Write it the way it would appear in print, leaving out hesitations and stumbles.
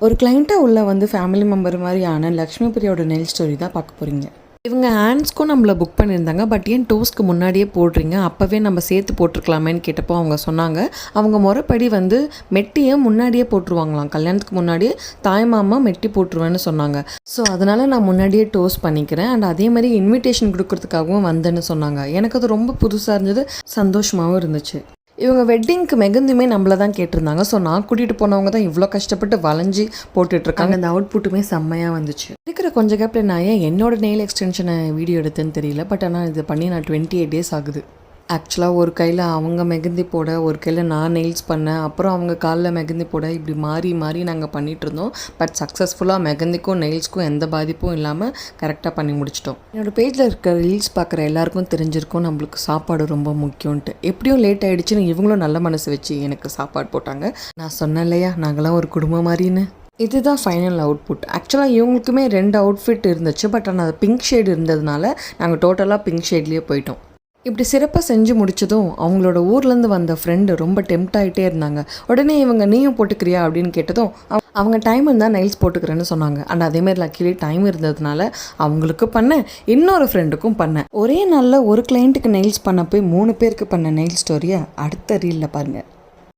ஒரு கிளைண்ட்டாக உள்ள வந்து ஃபேமிலி மெம்பர் மாதிரியான லக்ஷ்மி பிரியாவோட நெயில் ஸ்டோரி தான் பார்க்க போகிறீங்க. இவங்க ஹேண்ட்ஸ்க்கும் நம்மளை புக் பண்ணியிருந்தாங்க. பட் ஏன் டோஸ்க்கு முன்னாடியே போடுறீங்க, அப்போவே நம்ம சேர்த்து போட்டிருக்கலாமேன்னு கேட்டப்போ அவங்க சொன்னாங்க, அவங்க முறைப்படி வந்து மெட்டியை முன்னாடியே போட்டுருவாங்களாம். கல்யாணத்துக்கு முன்னாடியே தாய் மாமா மெட்டி போட்டுருவேன்னு சொன்னாங்க. ஸோ அதனால் நான் முன்னாடியே டோஸ்ட் பண்ணிக்கிறேன். அண்ட் அதே மாதிரி இன்விடேஷன் கொடுக்கறதுக்காகவும் வந்தேன்னு சொன்னாங்க. எனக்கு அது ரொம்ப புதுசாக இருந்தது, சந்தோஷமாகவும் இருந்துச்சு. இவங்க வெட்டிங்க்கு மெகந்தியுமே நம்மள தான் கேட்டிருந்தாங்க. ஸோ நான் கூட்டிகிட்டு போனவங்க தான் இவ்வளோ கஷ்டப்பட்டு வளைஞ்சி போட்டுட்ருக்காங்க. அந்த அவுட்புட்டுமே செம்மையாக வந்துச்சு. இருக்கிற கொஞ்சம் கேப்பில் நான் ஏன் என்னோட நெயில் எக்ஸ்டென்ஷனை வீடியோ எடுத்தேன்னு தெரியல. பட் ஆனால் இது பண்ணி நான் 28 days ஆகுது. ஆக்சுவலாக ஒரு கையில் அவங்க மெகந்தி போட, ஒரு கையில் நான் நெயில்ஸ் பண்ணேன், அப்புறம் அவங்க காலில் மெகந்தி போட, இப்படி மாறி மாறி நாங்கள் பண்ணிகிட்ருந்தோம். பட் சக்ஸஸ்ஃபுல்லாக மெகந்திக்கும் நெயில்ஸ்க்கும் எந்த பாதிப்பும் இல்லாமல் கரெக்டாக பண்ணி முடிச்சிட்டோம். என்னோடய பேஜில் இருக்க ரீல்ஸ் பார்க்குற எல்லாருக்கும் தெரிஞ்சிருக்கும் நம்மளுக்கு சாப்பாடு ரொம்ப முக்கியம்ன்ட்டு. எப்படியும் லேட் ஆகிடுச்சுன்னு இவங்களும் நல்ல மனசு வச்சு எனக்கு சாப்பாடு போட்டாங்க. நான் சொன்னேன் இல்லையா, நாங்களாம் ஒரு குடும்பம் மாதிரின்னு. இதுதான் ஃபைனல் அவுட்புட். ஆக்சுவலாக இவங்களுக்குமே 2 அவுட்ஃபிட் இருந்துச்சு. பட் ஆனால் அது பிங்க் ஷேடு இருந்ததுனால நாங்கள் டோட்டலாக பிங்க் ஷேட்லேயே போயிட்டோம். இப்படி சிறப்பாக செஞ்சு முடிச்சதும் அவங்களோட ஊர்லேருந்து வந்த ஃப்ரெண்டு ரொம்ப டெம்ட் ஆகிட்டே இருந்தாங்க. உடனே இவங்க நீயும் போட்டுக்கிறியா அப்படின்னு கேட்டதும் அவங்க டைம் இருந்தால் நெயில்ஸ் போட்டுக்கிறேன்னு சொன்னாங்க. அண்ட் அதேமாதிரி லக்கிலி டைம் இருந்ததுனால அவங்களுக்கு பண்ணேன், இன்னொரு ஃப்ரெண்டுக்கும் பண்ணேன். ஒரே நாளில் ஒரு கிளைண்ட்டுக்கு நெயில்ஸ் பண்ண போய் 3 பேருக்கு பண்ண நெயில் ஸ்டோரியை அடுத்த ரீலில் பாருங்கள்.